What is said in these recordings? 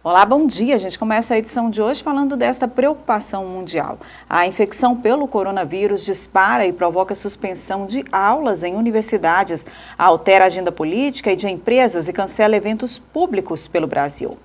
Olá, bom dia. A gente começa a edição de hoje falando desta preocupação mundial. A infecção pelo coronavírus dispara e provoca suspensão de aulas em universidades, altera a agenda política e de empresas e cancela eventos públicos pelo Brasil.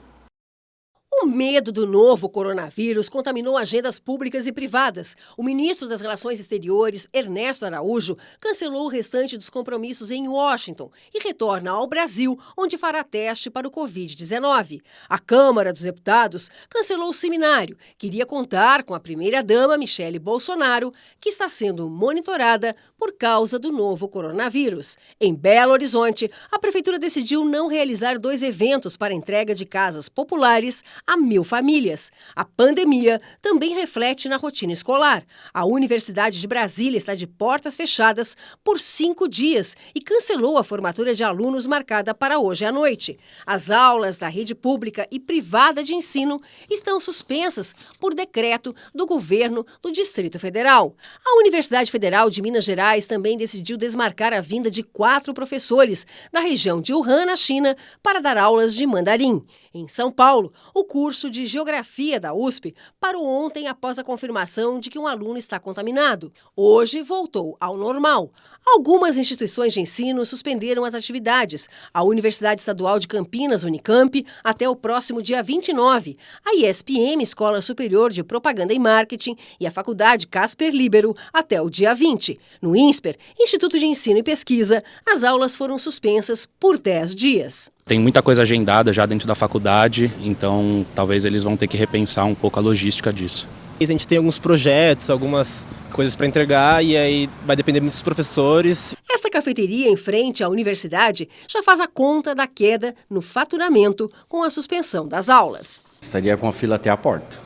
O medo do novo coronavírus contaminou agendas públicas e privadas. O ministro das Relações Exteriores, Ernesto Araújo, cancelou o restante dos compromissos em Washington e retorna ao Brasil, onde fará teste para o Covid-19. A Câmara dos Deputados cancelou o seminário, que iria contar com a primeira-dama, Michele Bolsonaro, que está sendo monitorada por causa do novo coronavírus. Em Belo Horizonte, a prefeitura decidiu não realizar 2 eventos para entrega de casas populares a 1.000 famílias. A pandemia também reflete na rotina escolar. A Universidade de Brasília está de portas fechadas por 5 dias e cancelou a formatura de alunos marcada para hoje à noite. As aulas da rede pública e privada de ensino estão suspensas por decreto do governo do Distrito Federal. A Universidade Federal de Minas Gerais também decidiu desmarcar a vinda de 4 professores da região de Wuhan, na China, para dar aulas de mandarim. Em São Paulo, o curso de Geografia da USP parou ontem após a confirmação de que um aluno está contaminado. Hoje voltou ao normal. Algumas instituições de ensino suspenderam as atividades. A Universidade Estadual de Campinas, Unicamp, até o próximo dia 29. A ISPM, Escola Superior de Propaganda e Marketing, e a Faculdade Casper Líbero, até o dia 20. No INSPER, Instituto de Ensino e Pesquisa, as aulas foram suspensas por 10 dias. Tem muita coisa agendada já dentro da faculdade, então talvez eles vão ter que repensar um pouco a logística disso. A gente tem alguns projetos, algumas coisas para entregar e aí vai depender muito dos professores. Esta cafeteria em frente à universidade já faz a conta da queda no faturamento com a suspensão das aulas. Estaria com a fila até a porta.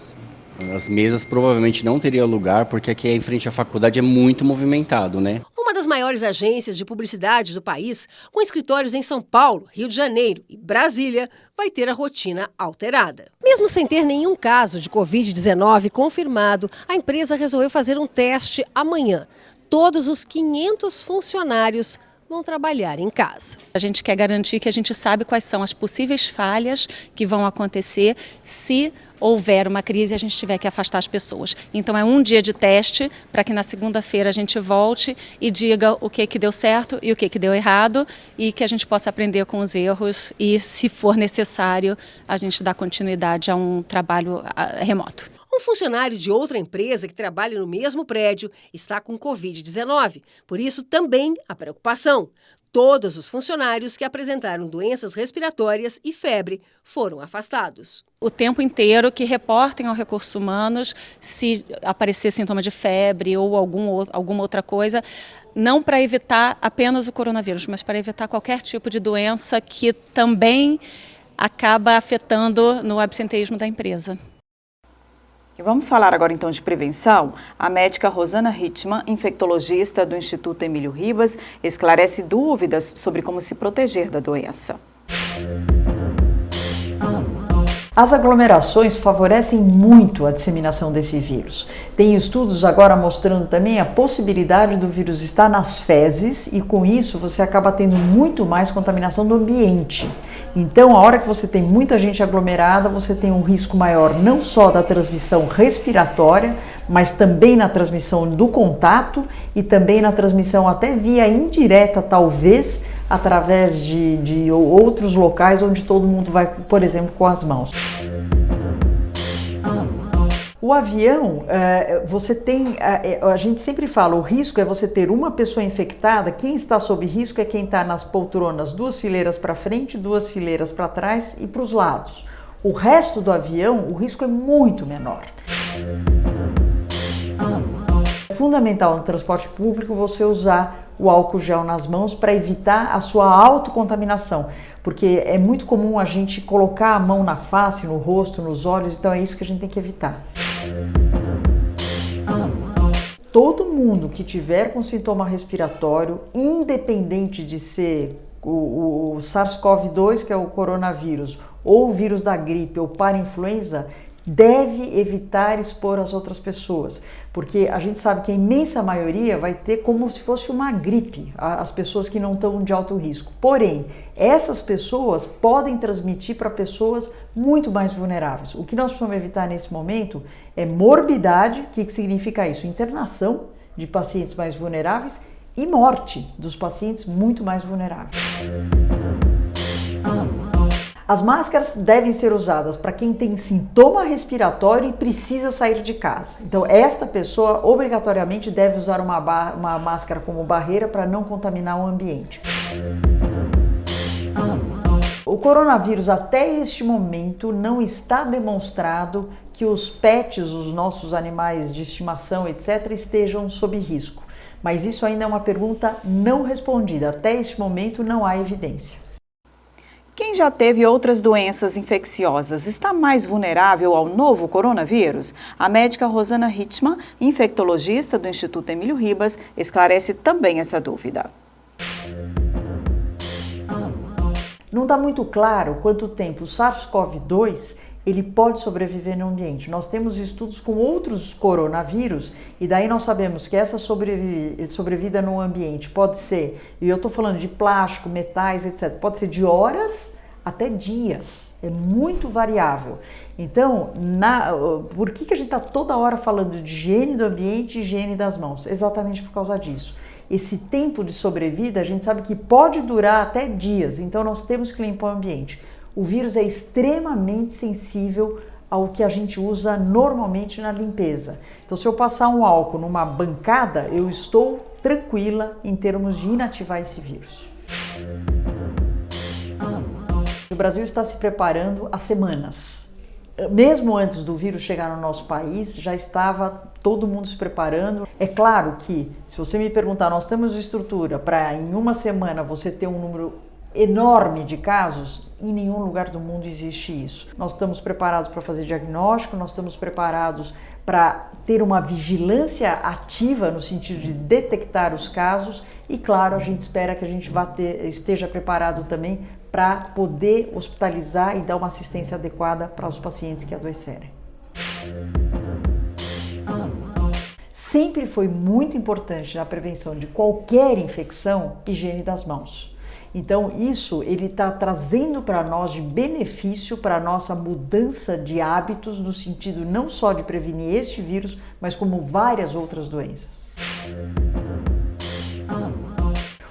As mesas provavelmente não teriam lugar porque aqui em frente à faculdade é muito movimentado, né? Uma das maiores agências de publicidade do país, com escritórios em São Paulo, Rio de Janeiro e Brasília, vai ter a rotina alterada. Mesmo sem ter nenhum caso de Covid-19 confirmado, a empresa resolveu fazer um teste amanhã. Todos os 500 funcionários vão trabalhar em casa. A gente quer garantir que a gente sabe quais são as possíveis falhas que vão acontecer se houver uma crise e a gente tiver que afastar as pessoas. Então é um dia de teste para que na segunda-feira a gente volte e diga o que deu certo e o que deu errado e que a gente possa aprender com os erros e, se for necessário, a gente dá continuidade a um trabalho remoto. Um funcionário de outra empresa que trabalha no mesmo prédio está com Covid-19. Por isso, também a preocupação. Todos os funcionários que apresentaram doenças respiratórias e febre foram afastados. O tempo inteiro que reportem ao Recursos Humanos se aparecer sintoma de febre ou alguma outra coisa, não para evitar apenas o coronavírus, mas para evitar qualquer tipo de doença que também acaba afetando no absenteísmo da empresa. E vamos falar agora então de prevenção. A médica Rosana Hitman, infectologista do Instituto Emílio Ribas, esclarece dúvidas sobre como se proteger da doença. As aglomerações favorecem muito a disseminação desse vírus. Tem estudos agora mostrando também a possibilidade do vírus estar nas fezes e com isso você acaba tendo muito mais contaminação do ambiente. Então, a hora que você tem muita gente aglomerada, você tem um risco maior não só da transmissão respiratória, mas também na transmissão do contato e também na transmissão até via indireta, talvez, através de outros locais onde todo mundo vai, por exemplo, com as mãos. O avião, você tem, a gente sempre fala, o risco é você ter uma pessoa infectada, quem está sob risco é quem está nas poltronas 2 fileiras para frente, 2 fileiras para trás e para os lados. O resto do avião, o risco é muito menor. É fundamental no transporte público você usar o álcool gel nas mãos para evitar a sua autocontaminação, porque é muito comum a gente colocar a mão na face, no rosto, nos olhos, então é isso que a gente tem que evitar. Todo mundo que tiver com sintoma respiratório, independente de ser o SARS-CoV-2, que é o coronavírus, ou o vírus da gripe ou parainfluenza, deve evitar expor as outras pessoas, porque a gente sabe que a imensa maioria vai ter como se fosse uma gripe, as pessoas que não estão de alto risco. Porém, essas pessoas podem transmitir para pessoas muito mais vulneráveis. O que nós precisamos evitar nesse momento é morbidade. O que significa isso? Internação de pacientes mais vulneráveis e morte dos pacientes muito mais vulneráveis. As máscaras devem ser usadas para quem tem sintoma respiratório e precisa sair de casa. Então, esta pessoa obrigatoriamente deve usar uma máscara como barreira para não contaminar o ambiente. O coronavírus, até este momento, não está demonstrado que os pets, os nossos animais de estimação, etc., estejam sob risco. Mas isso ainda é uma pergunta não respondida. Até este momento, não há evidência. Quem já teve outras doenças infecciosas está mais vulnerável ao novo coronavírus? A médica Rosana Hitman, infectologista do Instituto Emílio Ribas, esclarece também essa dúvida. Não está muito claro quanto tempo o SARS-CoV-2 ele pode sobreviver no ambiente. Nós temos estudos com outros coronavírus e daí nós sabemos que essa sobrevida no ambiente pode ser, e eu estou falando de plástico, metais, etc., pode ser de horas até dias. É muito variável. Então, por que a gente está toda hora falando de higiene do ambiente e higiene das mãos? Exatamente por causa disso. Esse tempo de sobrevida a gente sabe que pode durar até dias, então nós temos que limpar o ambiente. O vírus é extremamente sensível ao que a gente usa normalmente na limpeza. Então, se eu passar um álcool numa bancada, eu estou tranquila em termos de inativar esse vírus. O Brasil está se preparando há semanas. Mesmo antes do vírus chegar no nosso país, já estava todo mundo se preparando. É claro que, se você me perguntar, nós temos estrutura para em uma semana você ter um número enorme de casos? Em nenhum lugar do mundo existe isso. Nós estamos preparados para fazer diagnóstico, nós estamos preparados para ter uma vigilância ativa no sentido de detectar os casos e, claro, a gente espera que a gente esteja preparado também para poder hospitalizar e dar uma assistência adequada para os pacientes que adoecerem. Sempre foi muito importante na prevenção de qualquer infecção, higiene das mãos. Então isso ele está trazendo para nós de benefício para a nossa mudança de hábitos no sentido não só de prevenir este vírus, mas como várias outras doenças.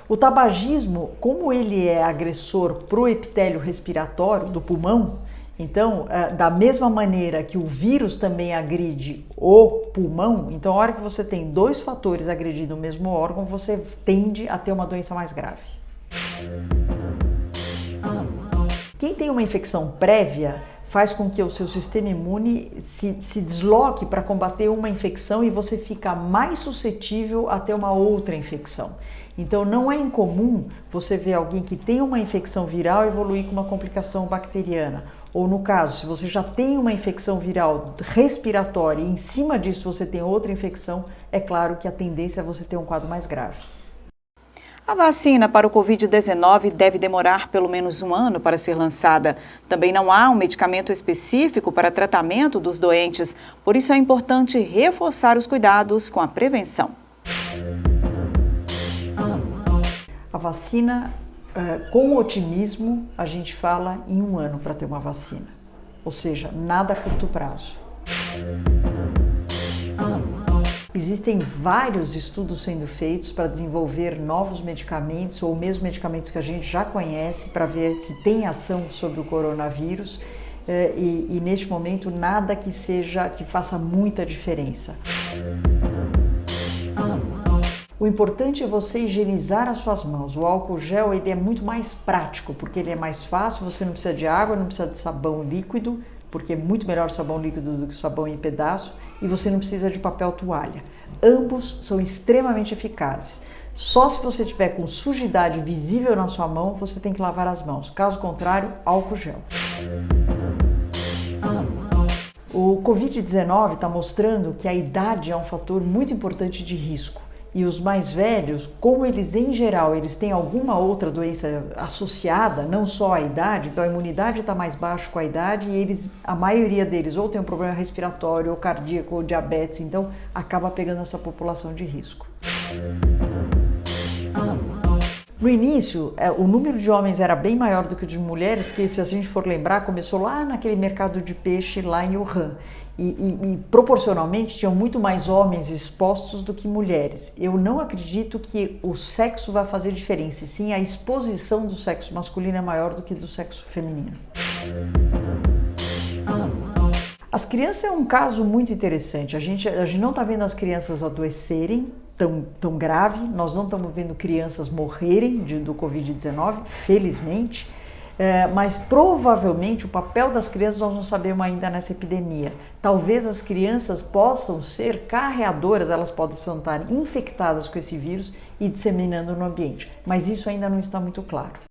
O tabagismo, como ele é agressor para o epitélio respiratório do pulmão, então da mesma maneira que o vírus também agride o pulmão, então a hora que você tem dois fatores agredindo o mesmo órgão, você tende a ter uma doença mais grave. Quem tem uma infecção prévia faz com que o seu sistema imune se desloque para combater uma infecção e você fica mais suscetível a ter uma outra infecção. Então não é incomum você ver alguém que tem uma infecção viral evoluir com uma complicação bacteriana. Ou no caso, se você já tem uma infecção viral respiratória e em cima disso você tem outra infecção, é claro que a tendência é você ter um quadro mais grave. A vacina para o Covid-19 deve demorar pelo menos um ano para ser lançada. Também não há um medicamento específico para tratamento dos doentes, por isso é importante reforçar os cuidados com a prevenção. A vacina, com otimismo, a gente fala em um ano para ter uma vacina, ou seja, nada a curto prazo. Existem vários estudos sendo feitos para desenvolver novos medicamentos ou mesmo medicamentos que a gente já conhece para ver se tem ação sobre o coronavírus e neste momento nada que faça muita diferença. O importante é você higienizar as suas mãos. O álcool gel ele é muito mais prático porque ele é mais fácil, você não precisa de água, não precisa de sabão líquido, porque é muito melhor o sabão líquido do que o sabão em pedaço, e você não precisa de papel toalha. Ambos são extremamente eficazes. Só se você tiver com sujidade visível na sua mão, você tem que lavar as mãos. Caso contrário, álcool gel. O Covid-19 está mostrando que a idade é um fator muito importante de risco. E os mais velhos, como eles em geral, eles têm alguma outra doença associada, não só à idade, então a imunidade está mais baixa com a idade e a maioria deles ou tem um problema respiratório, ou cardíaco, ou diabetes, então acaba pegando essa população de risco. No início, o número de homens era bem maior do que o de mulheres, porque se a gente for lembrar, começou lá naquele mercado de peixe lá em Wuhan. E proporcionalmente tinham muito mais homens expostos do que mulheres. Eu não acredito que o sexo vai fazer diferença, e sim a exposição do sexo masculino é maior do que do sexo feminino. As crianças é um caso muito interessante. A gente não está vendo as crianças adoecerem tão grave, nós não estamos vendo crianças morrerem do Covid-19, felizmente. Mas provavelmente o papel das crianças nós não sabemos ainda nessa epidemia. Talvez as crianças possam ser carreadoras, elas possam estar infectadas com esse vírus e disseminando no ambiente, mas isso ainda não está muito claro.